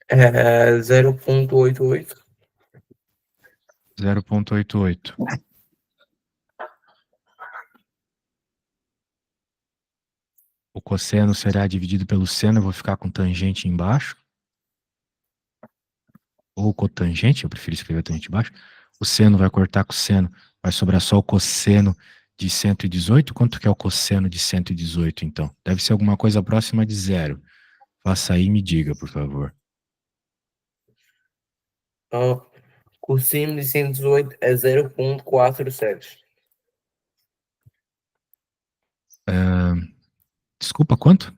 É 0,88. 0,88. O cosseno será dividido pelo seno, eu vou ficar com tangente embaixo. Ou cotangente, eu prefiro escrever tangente embaixo. O seno vai cortar com o seno, vai sobrar só o cosseno de 118. Quanto que é o cosseno de 118, então? Deve ser alguma coisa próxima de zero. Faça aí e me diga, por favor. Cosseno de 118 é 0,47. Desculpa, quanto?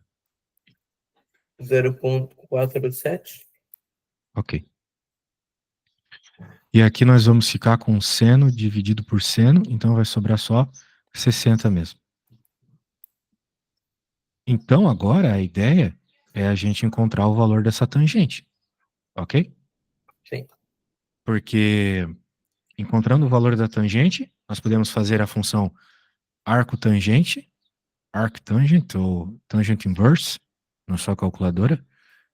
0,47. Ok. E aqui nós vamos ficar com seno dividido por seno, então vai sobrar só 60 mesmo. Então, agora a ideia é a gente encontrar o valor dessa tangente, ok? Sim. Porque encontrando o valor da tangente, nós podemos fazer a função arcotangente, arctangent ou tangent inverse na sua calculadora,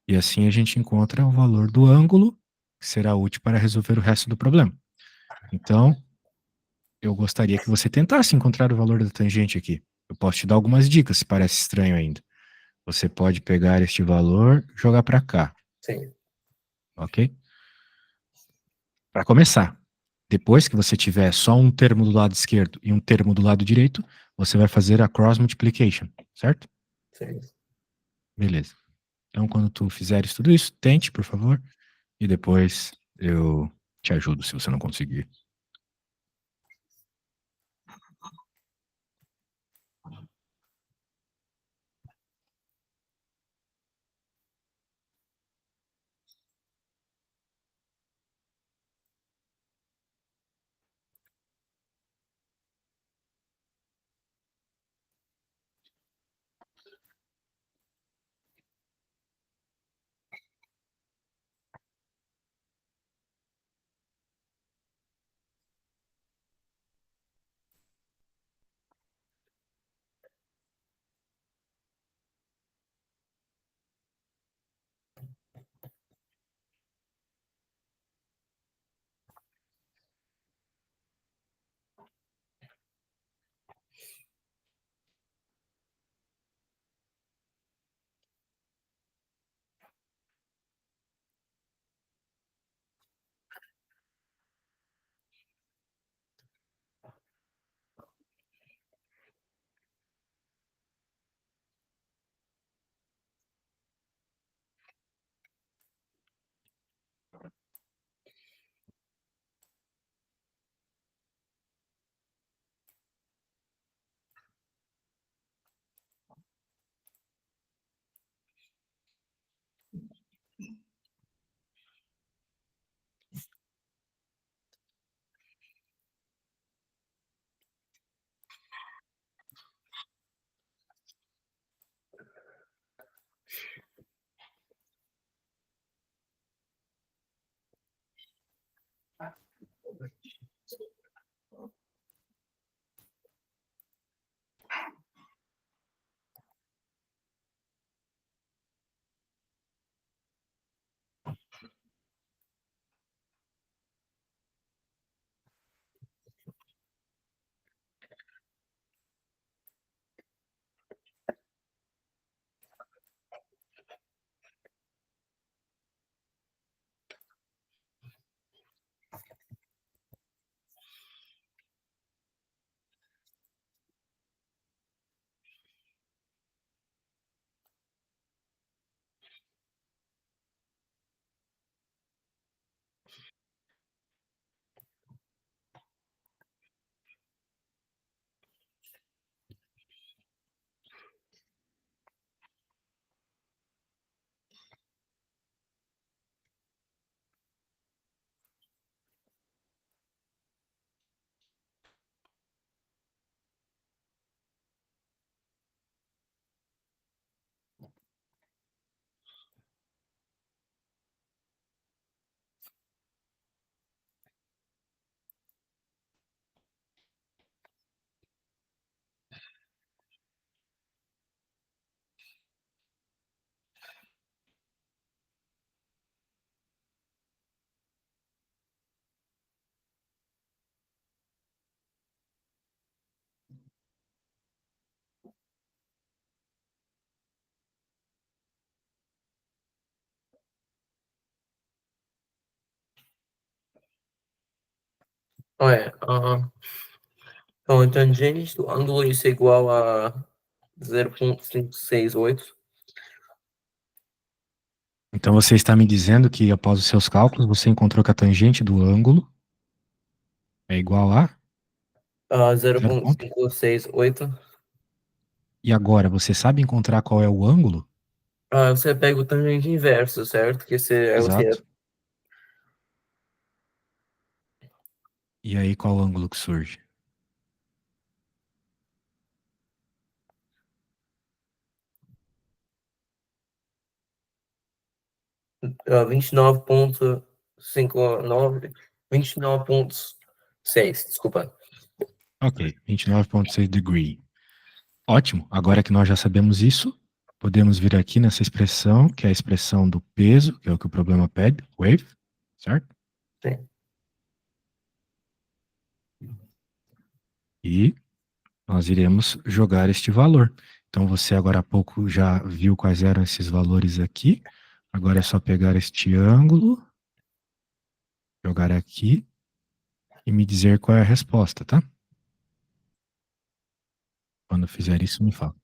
e assim a gente encontra o valor do ângulo, que será útil para resolver o resto do problema. Então, eu gostaria que você tentasse encontrar o valor da tangente aqui. Eu posso te dar algumas dicas, se parece estranho ainda. Você pode pegar este valor e jogar para cá. Sim. Ok? Para começar, depois que você tiver só um termo do lado esquerdo e um termo do lado direito, você vai fazer a cross multiplication, certo? Sim. Beleza. Então, quando tu fizeres tudo isso, tente, por favor, e depois eu te ajudo se você não conseguir. Então, a tangente do ângulo isso é igual a 0,568. Então você está me dizendo que após os seus cálculos você encontrou que a tangente do ângulo é igual a 0 ponto. 0,568. E agora, você sabe encontrar qual é o ângulo? Você pega o tangente inverso, certo? Que esse é o Exato. que E aí, qual ângulo que surge? é 29,59, 29,6, desculpa. Ok, 29,6 degree. Ótimo. Agora que nós já sabemos isso, podemos vir aqui nessa expressão, que é a expressão do peso, que é o que o problema pede, wave, certo? Sim. E nós iremos jogar este valor. Então você agora há pouco já viu quais eram esses valores aqui. Agora é só pegar este ângulo, jogar aqui e me dizer qual é a resposta, tá? Quando fizer isso, me fala.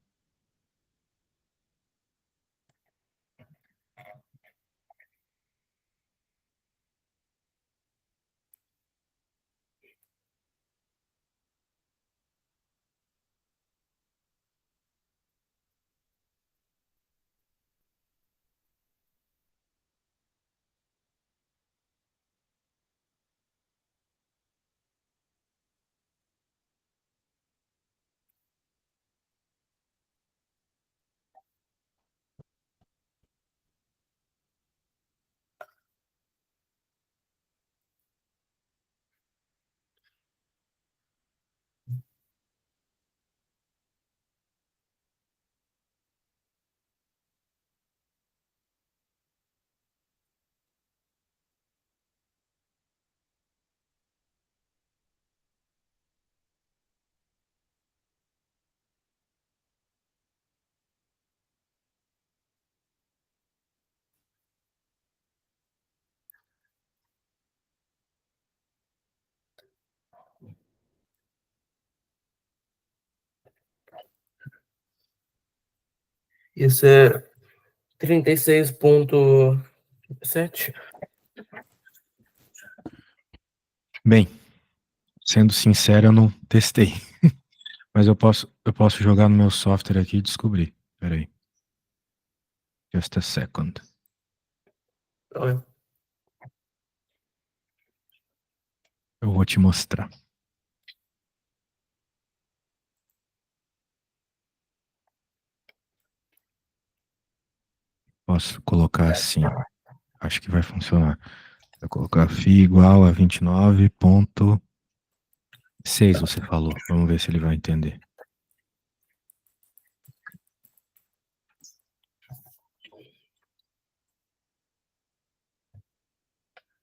Isso é 36,7. Bem, sendo sincero, eu não testei. Mas eu posso jogar no meu software aqui e descobrir. Espera aí. Just a second. Olha, Eu vou te mostrar. Posso colocar assim. Acho que vai funcionar. Vou colocar φ igual a 29,6, você falou. Vamos ver se ele vai entender.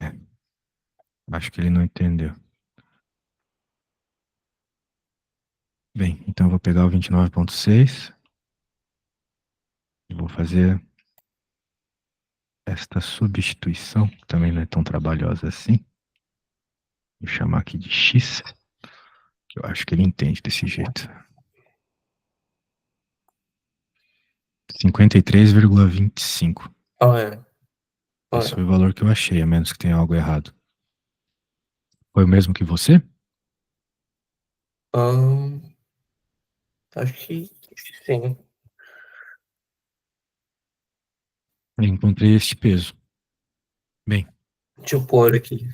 É, acho que ele não entendeu. Bem, então eu vou pegar o 29,6 e vou fazer esta substituição, que também não é tão trabalhosa assim. Vou chamar aqui de x, que eu acho que ele entende desse jeito. 53,25. olha, Esse foi olha. o valor que eu achei, a menos que tenha algo errado. Foi o mesmo que você? Ahn, acho que sim. Eu encontrei este peso. Bem, Deixa eu pôr aqui.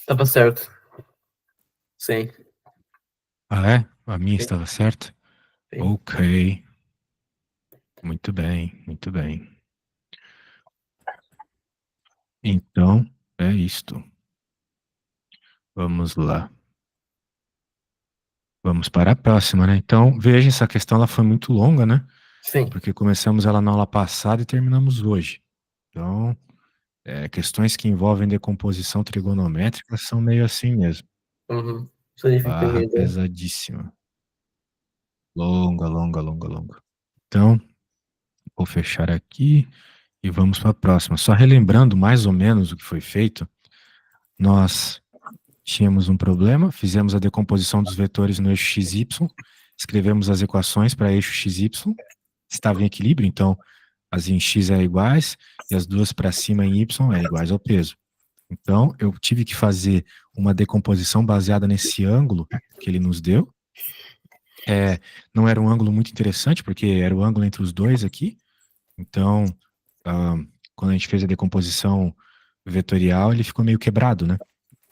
Tava certo. Sim, Ah, é? A minha sim, estava certa? sim. Ok. Muito bem, muito bem. Então, é isto. Vamos lá. Vamos para a próxima, né? Então, veja, essa questão ela foi muito longa, né? Sim. Porque começamos ela na aula passada e terminamos hoje. Então, questões que envolvem decomposição trigonométrica são meio assim mesmo. Uhum. Isso aí fica Barra entender. pesadíssima. Longa, longa, longa, longa. Então, vou fechar aqui e vamos para a próxima. Só relembrando mais ou menos o que foi feito, nós tínhamos um problema, fizemos a decomposição dos vetores no eixo XY, escrevemos as equações para eixo XY, estava em equilíbrio, então as em X eram iguais e as duas para cima em Y eram iguais ao peso. Então, eu tive que fazer uma decomposição baseada nesse ângulo que ele nos deu. Não era um ângulo muito interessante, porque era o ângulo entre os dois aqui. Então, ah, quando a gente fez a decomposição vetorial, ele ficou meio quebrado, né?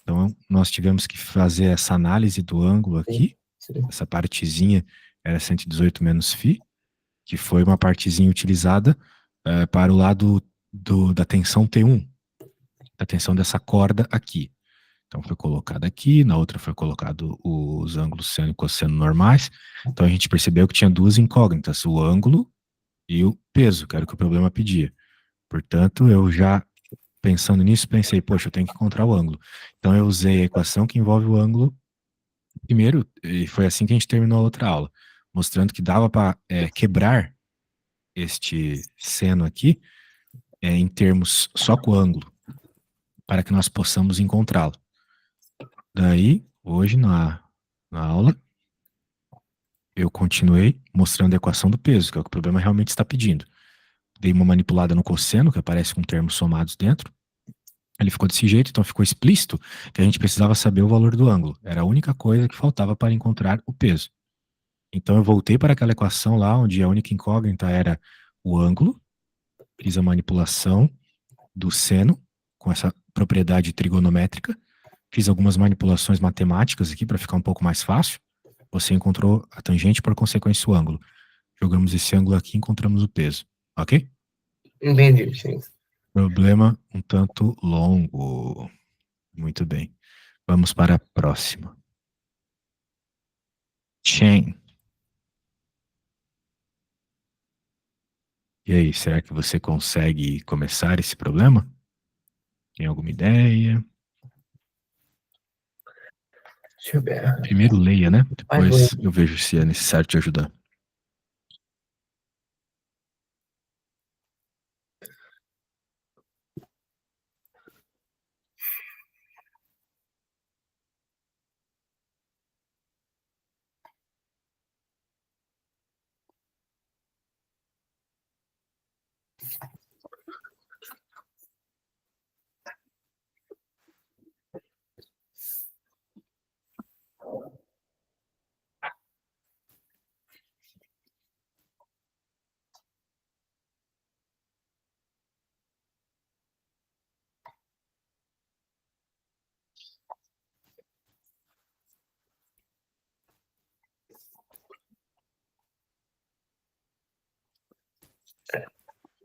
Então, nós tivemos que fazer essa análise do ângulo Sim, aqui. sim. Essa partezinha era 118 menos φ, que foi uma partezinha utilizada para o lado da tensão T1, da tensão dessa corda aqui. Então, foi colocado aqui, na outra foi colocado os ângulos seno e cosseno normais. Então, a gente percebeu que tinha duas incógnitas, o ângulo e o peso, que era o que o problema pedia. Portanto, eu já pensando nisso, pensei, poxa, eu tenho que encontrar o ângulo. Então, eu usei a equação que envolve o ângulo primeiro, e foi assim que a gente terminou a outra aula, mostrando que dava para quebrar este seno aqui em termos só com o ângulo, para que nós possamos encontrá-lo. Daí, hoje na aula, eu continuei mostrando a equação do peso, que é o que o problema realmente está pedindo. Dei uma manipulada no cosseno, que aparece com termos somados dentro. Ele ficou desse jeito, então ficou explícito que a gente precisava saber o valor do ângulo. Era a única coisa que faltava para encontrar o peso. Então eu voltei para aquela equação lá, onde a única incógnita era o ângulo, fiz a manipulação do seno com essa propriedade trigonométrica, fiz algumas manipulações matemáticas aqui para ficar um pouco mais fácil. Você encontrou a tangente, por consequência, o ângulo. Jogamos esse ângulo aqui e encontramos o peso. Ok? Entendi, sim. Problema um tanto longo. Muito bem. Vamos para a próxima. Chain. E aí, será que você consegue começar esse problema? Tem alguma ideia? Deixa eu ver. Primeiro leia, né? Ai, foi. Depois eu vejo se é necessário te ajudar.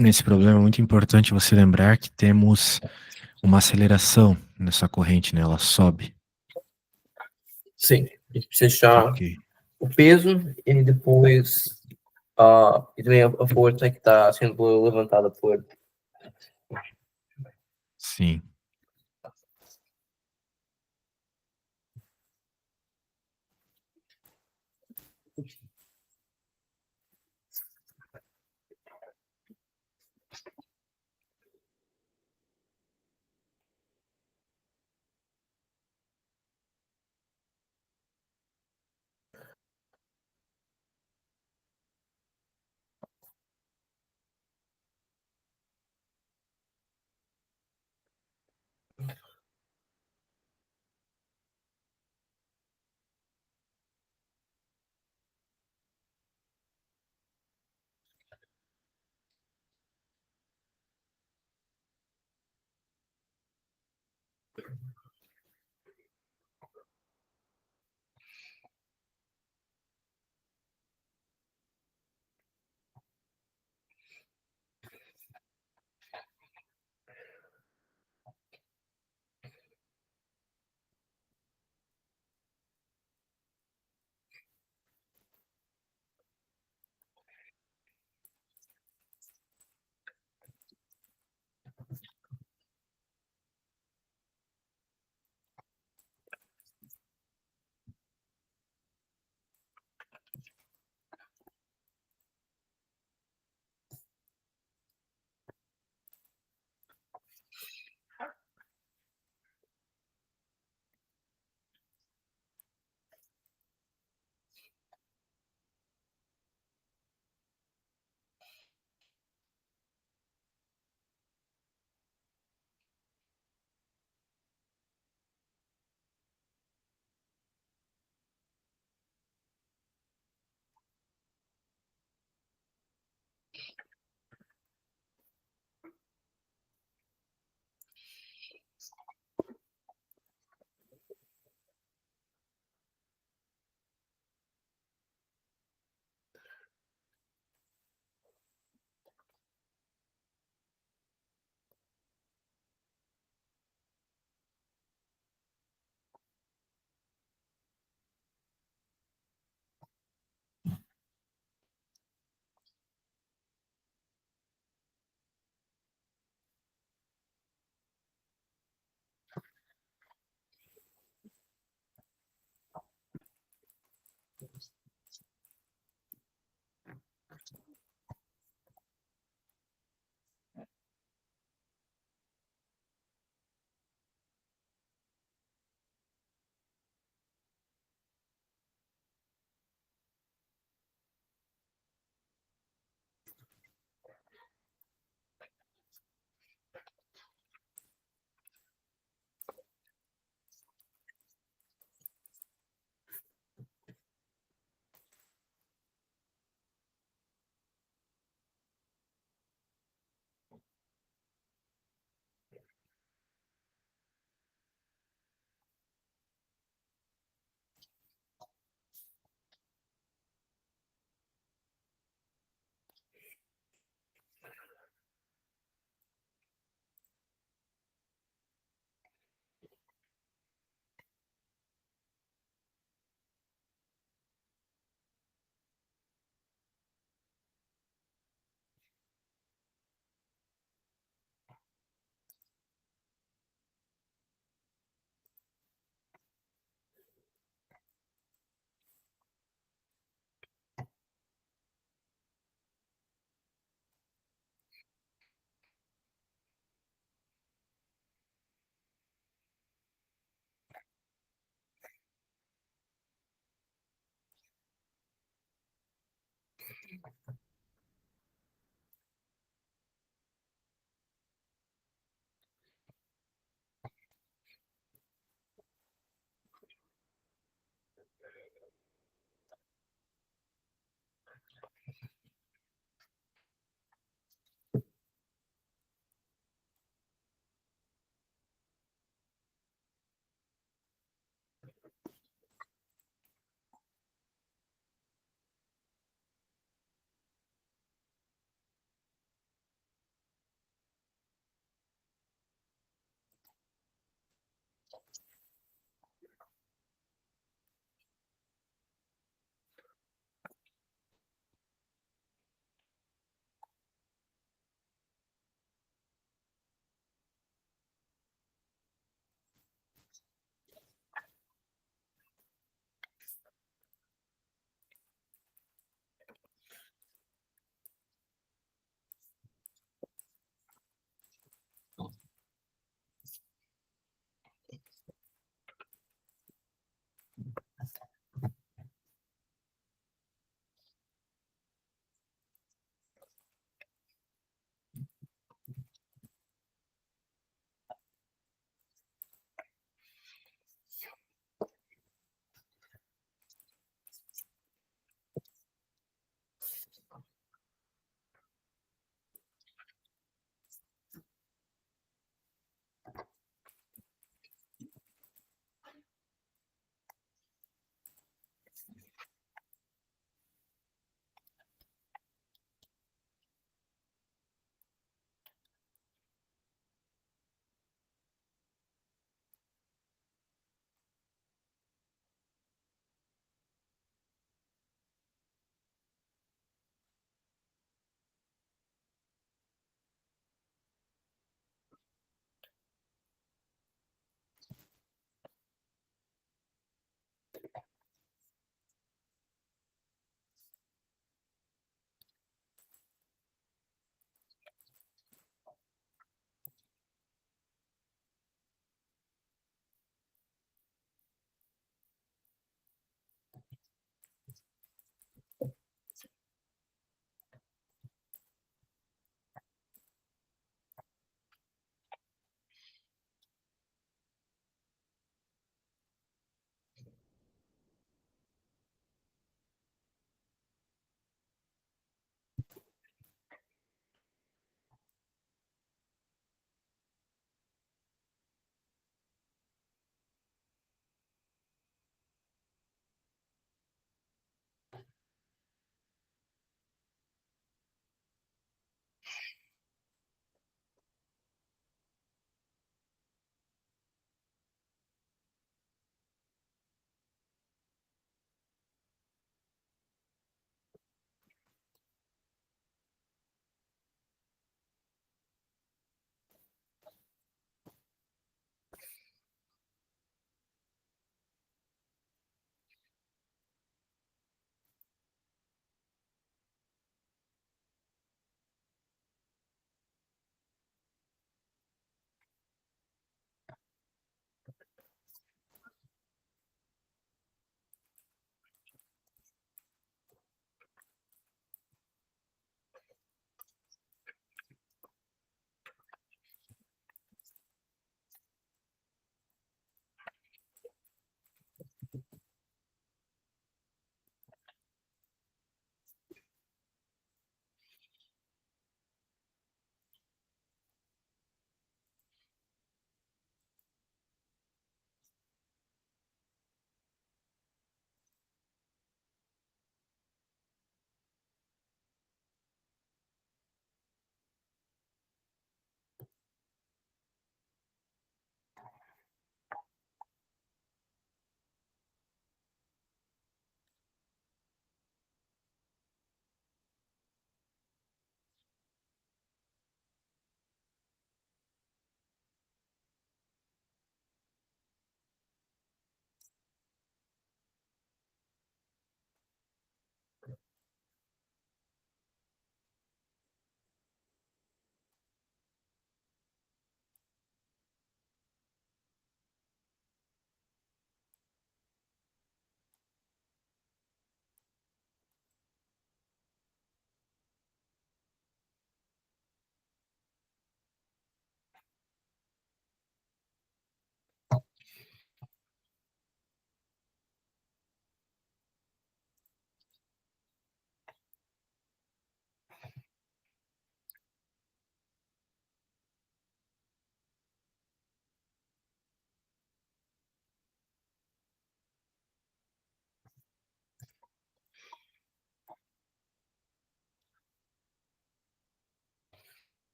Nesse problema é muito importante você lembrar que temos uma aceleração nessa corrente, né? Ela sobe. Sim. A gente precisa achar Ok. o peso e depois e também a força que está sendo levantada por. Sim.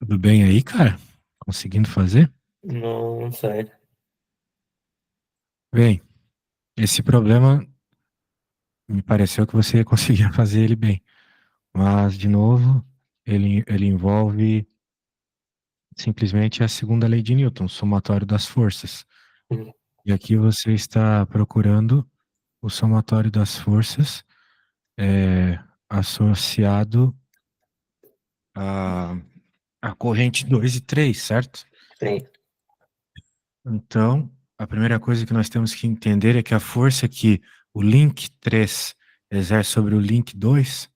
Tudo bem aí, cara? Conseguindo fazer? Não sei. Bem, esse problema me pareceu que você conseguia fazer ele bem. Mas, de novo, ele envolve simplesmente a segunda lei de Newton, o somatório das forças. Uhum. E aqui você está procurando o somatório das forças associado à, à corrente 2 e 3, certo? Sim. Então, a primeira coisa que nós temos que entender é que a força que o link 3 exerce sobre o link 2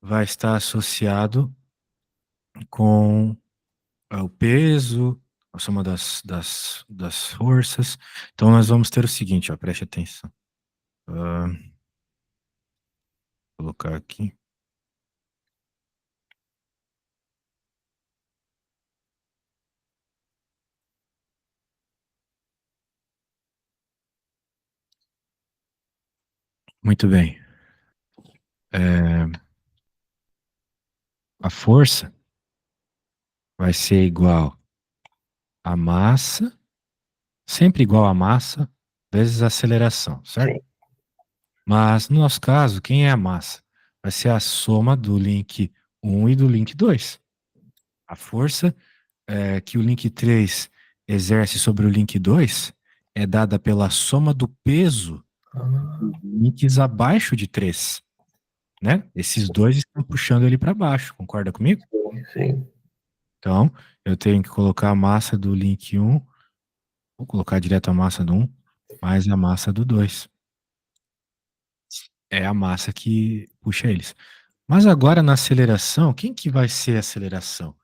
vai estar associado com o peso, a soma das forças. Então, nós vamos ter o seguinte, ó, preste atenção. Ah, vou colocar aqui. Muito bem. A força vai ser igual a massa, sempre igual a massa, vezes a aceleração, certo? Sim. Mas, no nosso caso, quem é a massa? Vai ser a soma do link 1 e do link 2. A força que o link 3 exerce sobre o link 2 é dada pela soma do peso Ah, dos links abaixo de 3, né? Esses dois estão puxando ele para baixo, concorda comigo? sim. Então, eu tenho que colocar a massa do link 1, vou colocar direto a massa do 1, mais a massa do 2. É a massa que puxa eles. Mas agora na aceleração, quem que vai ser a aceleração?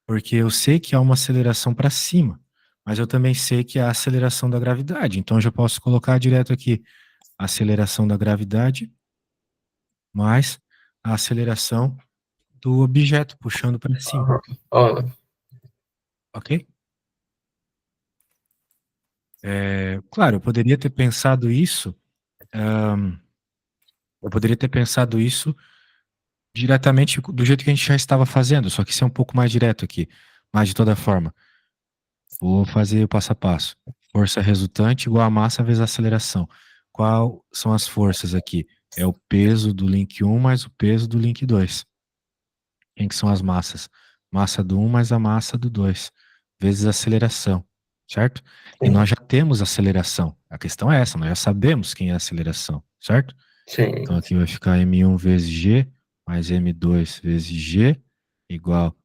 Porque eu sei que há uma aceleração para cima, mas eu também sei que há a aceleração da gravidade. Então eu já posso colocar direto aqui a aceleração da gravidade mais a aceleração do objeto puxando para cima, Aham. Ó, ok? Claro, eu poderia ter pensado isso diretamente do jeito que a gente já estava fazendo, só que isso é um pouco mais direto aqui. Mas de toda forma, vou fazer o passo a passo. Força resultante igual a massa vezes a aceleração. Qual são as forças aqui? É o peso do link 1 mais o peso do link 2. Quem que são as massas? Massa do 1 mais a massa do 2, vezes a aceleração, certo? E sim. nós já temos aceleração. A questão é essa, nós já sabemos quem é a aceleração, certo? Então Sim. aqui vai ficar M1 vezes G mais M2 vezes G igual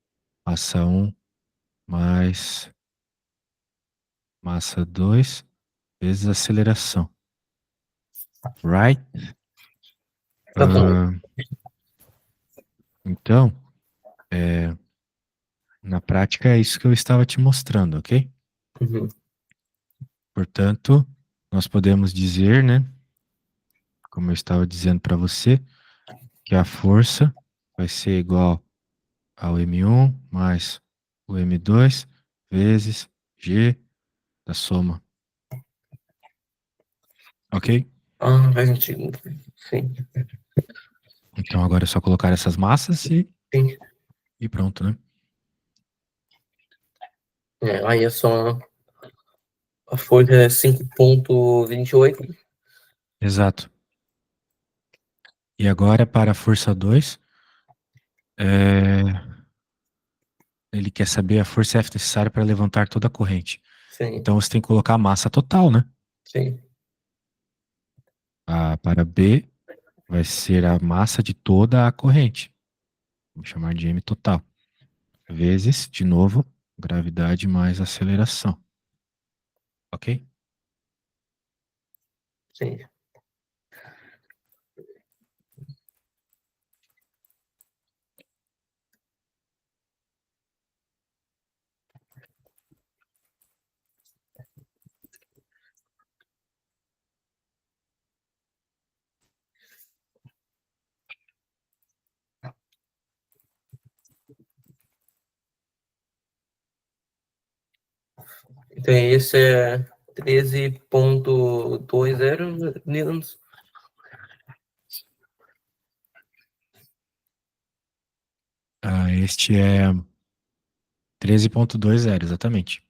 massa 1 mais massa 2 vezes aceleração. Right? Tá bom. Ah, então, na prática é isso que eu estava te mostrando, ok? Uhum. Portanto, nós podemos dizer, né, como eu estava dizendo para você, que a força vai ser igual ao M1 mais o M2 vezes G da soma. Ok? Ah, faz sentido. Sim, Então agora é só colocar essas massas sim. e pronto, né? Aí é só a força é 5,28. Exato. E agora para a força 2, ele quer saber a força F necessária para levantar toda a corrente. Sim, Então você tem que colocar a massa total, né? sim, Para B vai ser a massa de toda a corrente. Vamos chamar de M total. Vezes, de novo, gravidade mais aceleração. Ok? sim. Então esse é 13,20 newtons. Este é 13,20, exatamente.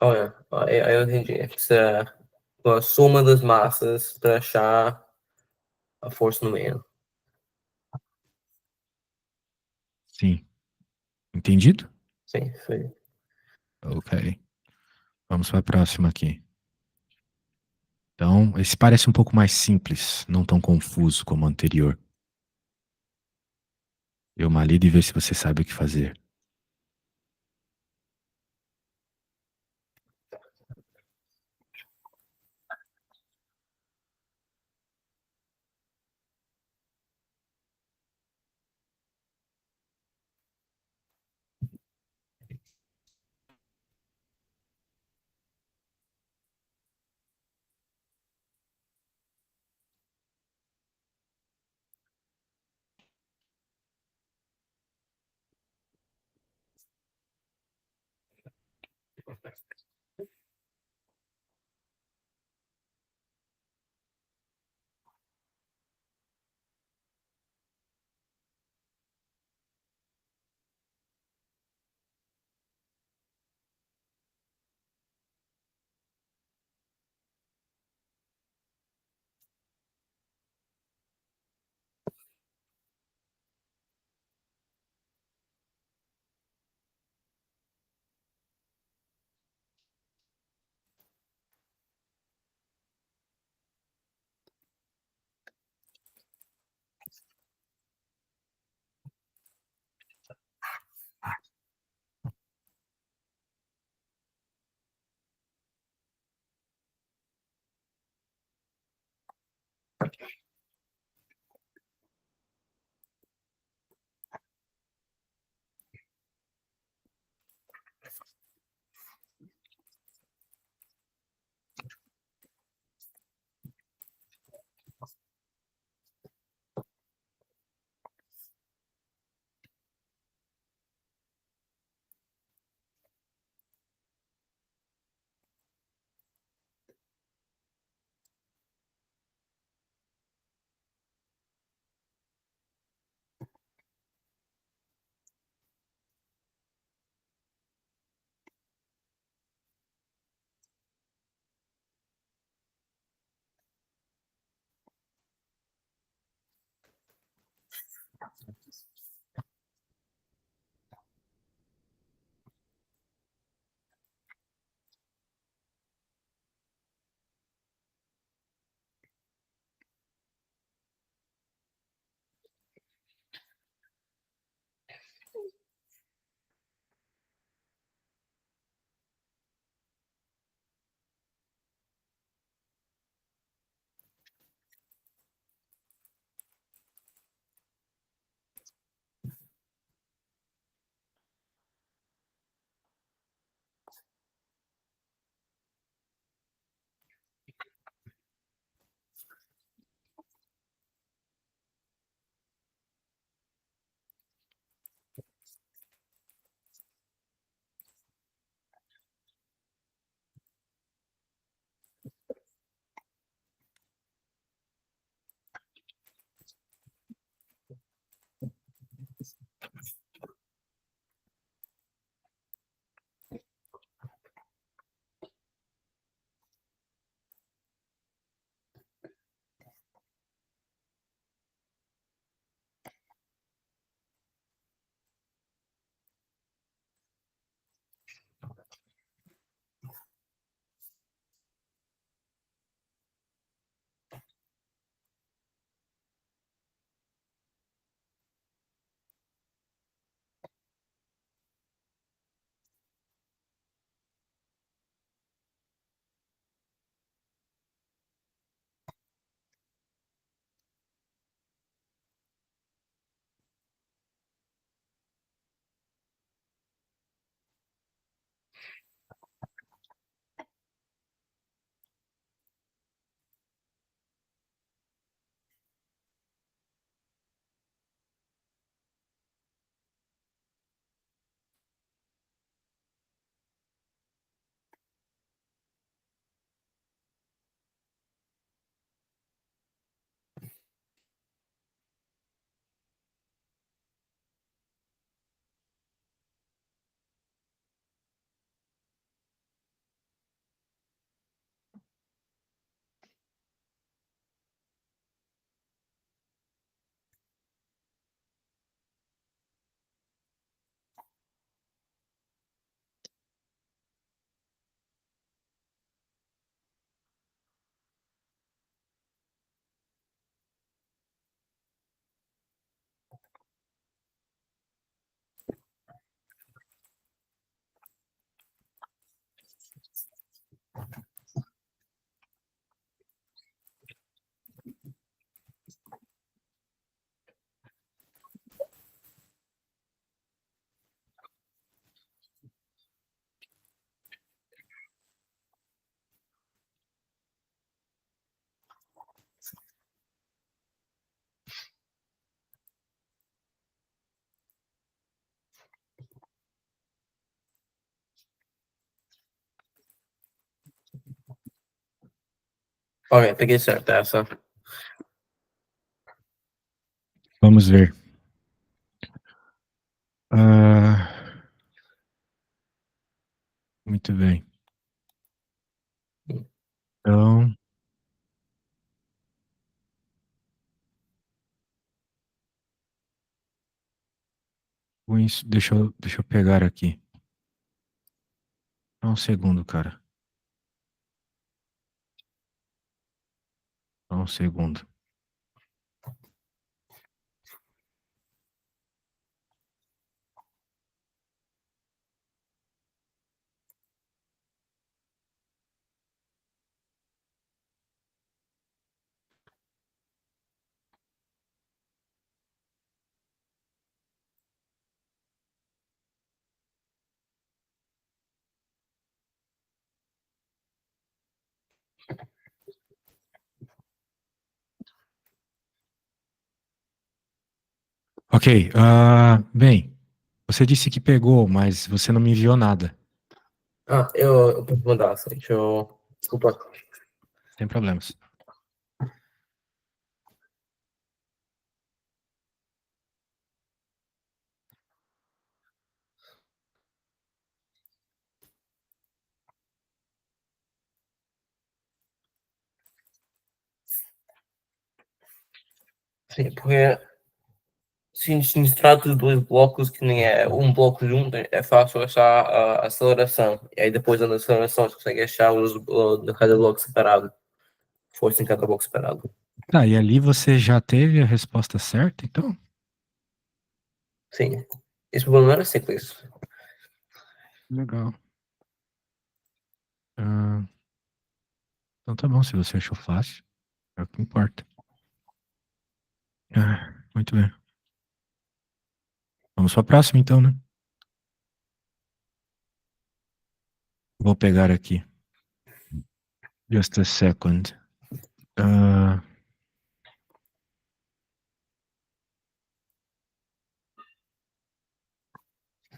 Olha, aí eu entendi. Essa é a soma das massas para achar a força no meio. Sim. Entendido? Sim, sim. Ok. Vamos para a próxima aqui. Então, esse parece um pouco mais simples, não tão confuso como o anterior. Dê uma lida e ver se você sabe o que fazer. Ok, peguei certo essa. Vamos ver. Ah, muito bem. Então, deixa eu pegar aqui. Só um segundo, cara. Só um segundo. Ok. Bem, você disse que pegou, mas você não me enviou nada. Eu posso mandar, assim, deixa eu. Desculpa. Sem problemas. Sim, porque se trata de dois blocos que nem é um bloco junto, é fácil achar a aceleração. E aí depois da aceleração você consegue achar de cada bloco separado. Força em cada bloco separado. Tá, e ali você já teve a resposta certa, então? Sim. Esse problema não era simples. Legal. Ah, então tá bom, se você achou fácil, é o que importa. Muito bem. Vamos para a próxima, então, né? Vou pegar aqui. Just a second. Ah,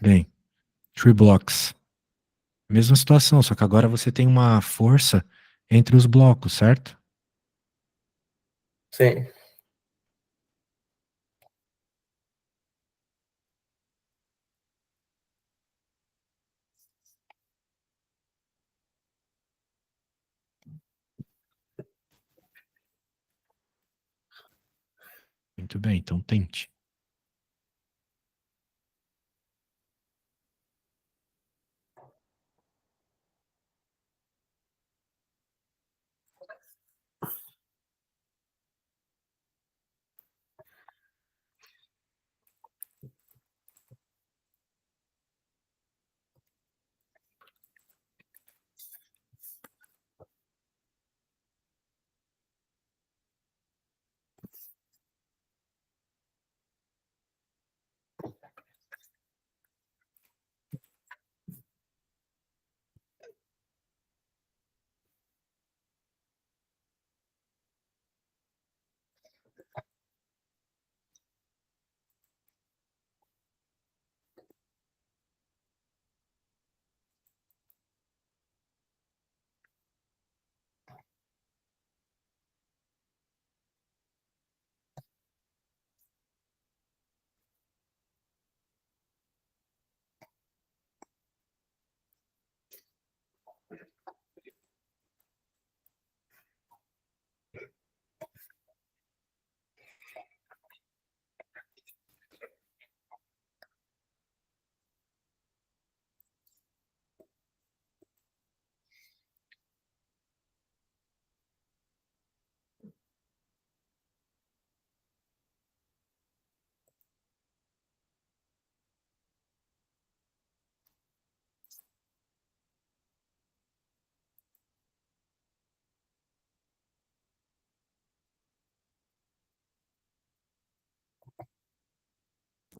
bem, three blocks. Mesma situação, só que agora você tem uma força entre os blocos, certo? Sim. Muito bem, então tente.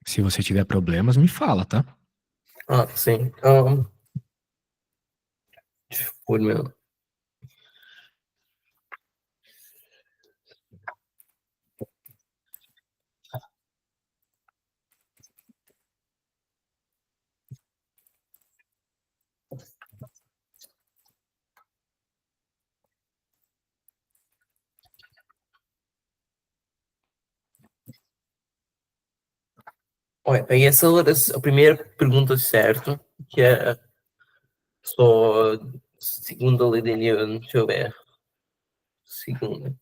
Se você tiver problemas, me fala, tá? Sim. Por meu. Olha, peguei a primeira pergunta certo, que é só segunda linha, deixa eu ver. Segunda.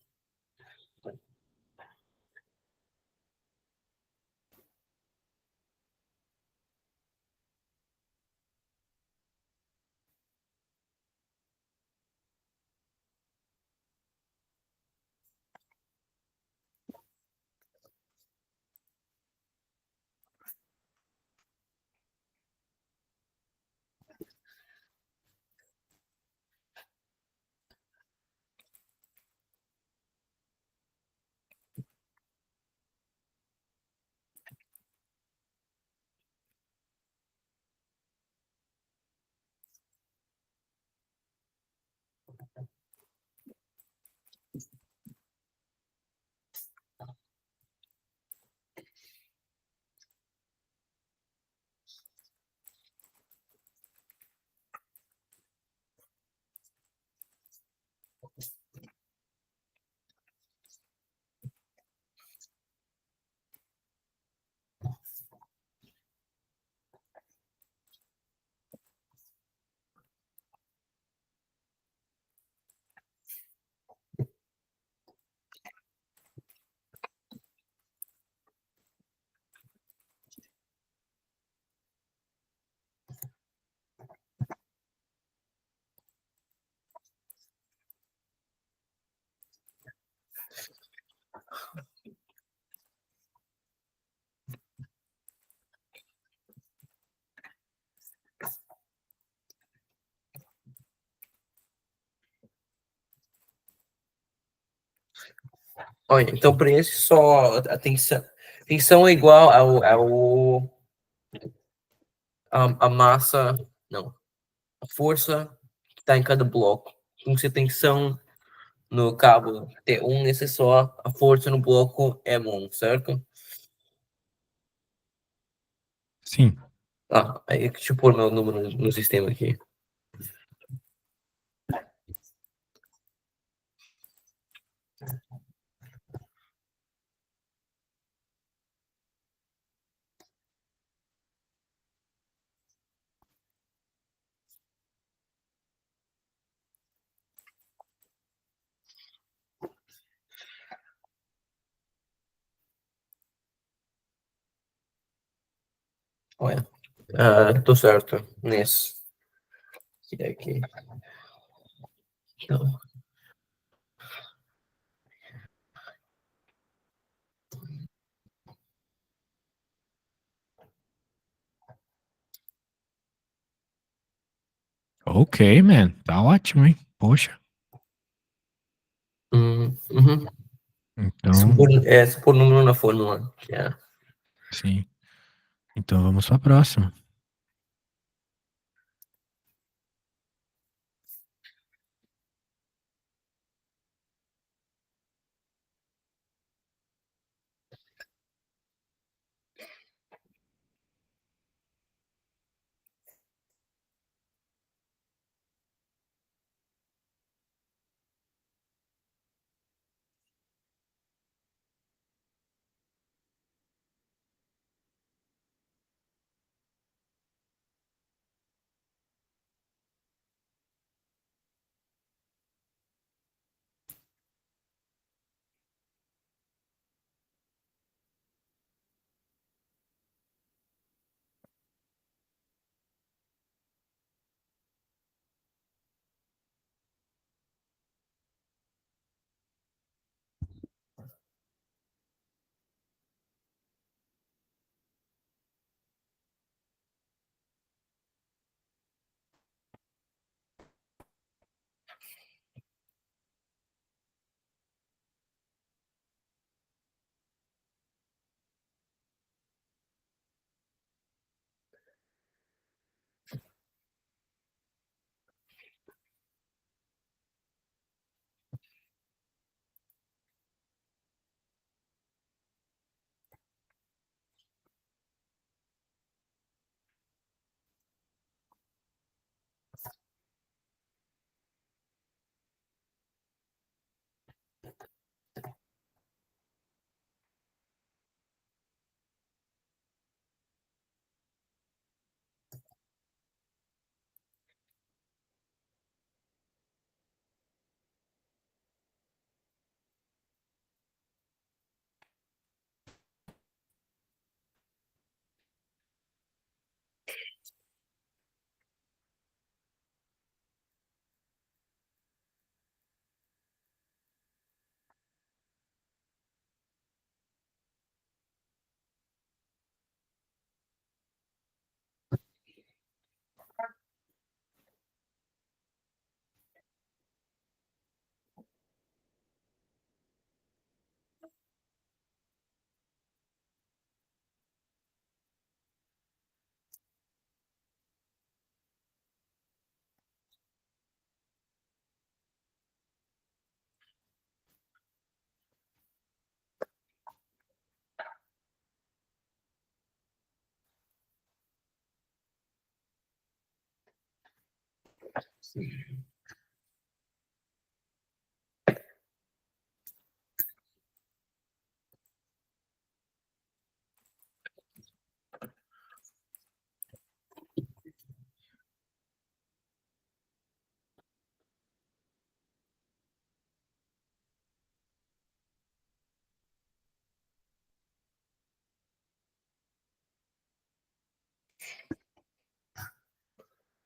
Olha, então para esse só a tensão é igual a massa, não, a força que está em cada bloco. Então, se a tensão no cabo T1, esse é só a força no bloco M1, certo? Sim. Ah, aí deixa eu pôr meu número no sistema aqui. Olha, tô certo nesse. Aqui. Então, Ok, man. Tá ótimo, hein? Poxa. uhum. Então, Se pôr número na fórmula, que é. sim. Então vamos para a próxima.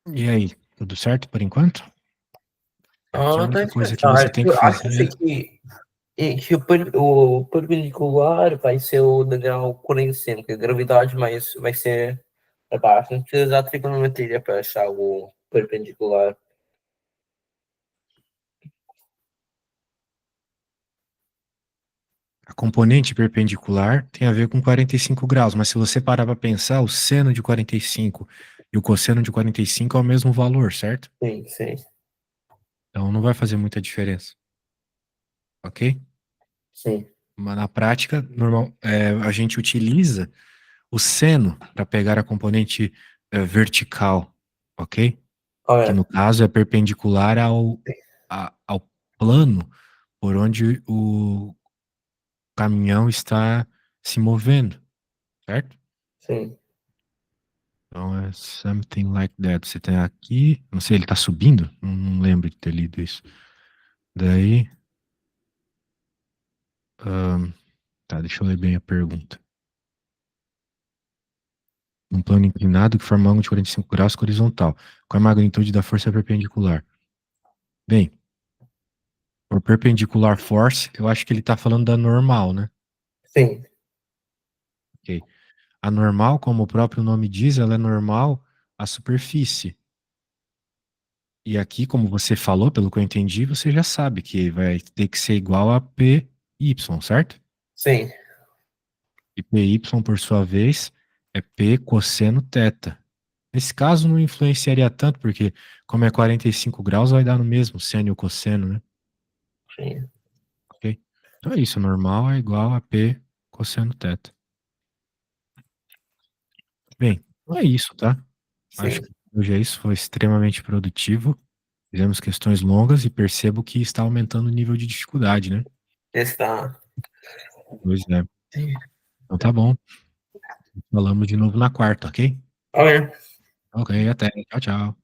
E aí, tudo certo por enquanto? Aqui a Tá única coisa que você interessante. tem que Eu acho fazer. que o perpendicular vai ser o degrau 45, a gravidade vai ser para baixo. Não precisa usar trigonometria para achar o perpendicular. A componente perpendicular tem a ver com 45 graus, mas se você parar para pensar, o seno de 45 e o cosseno de 45 é o mesmo valor, certo? Sim, sim, Então não vai fazer muita diferença, ok? sim. Mas na prática, a gente utiliza o seno para pegar a componente vertical, ok? Que Olha, no caso é perpendicular ao plano por onde o caminhão está se movendo, certo? sim, Então é something like that. Você tem aqui, não sei, ele tá subindo? Não lembro de ter lido isso. Daí, tá, deixa eu ler bem a pergunta. Um plano inclinado que forma um ângulo de 45 graus com horizontal. Qual é a magnitude da força perpendicular? Bem, por perpendicular force, eu acho que ele tá falando da normal, né? sim, Ok. A normal, como o próprio nome diz, ela é normal à superfície. E aqui, como você falou, pelo que eu entendi, você já sabe que vai ter que ser igual a PY, certo? sim, E PY, por sua vez, é P cosseno θ. Nesse caso, não influenciaria tanto, porque como é 45 graus, vai dar no mesmo, seno e o cosseno, né? sim. Ok? Então é isso, normal é igual a P cosseno θ. Bem, é isso, tá? Acho Sim. que hoje é isso, foi extremamente produtivo. Fizemos questões longas e percebo que está aumentando o nível de dificuldade, né? Está. Pois é. Sim. Então tá bom. Falamos de novo na quarta, ok? Olha. Ok, até. Tchau, tchau.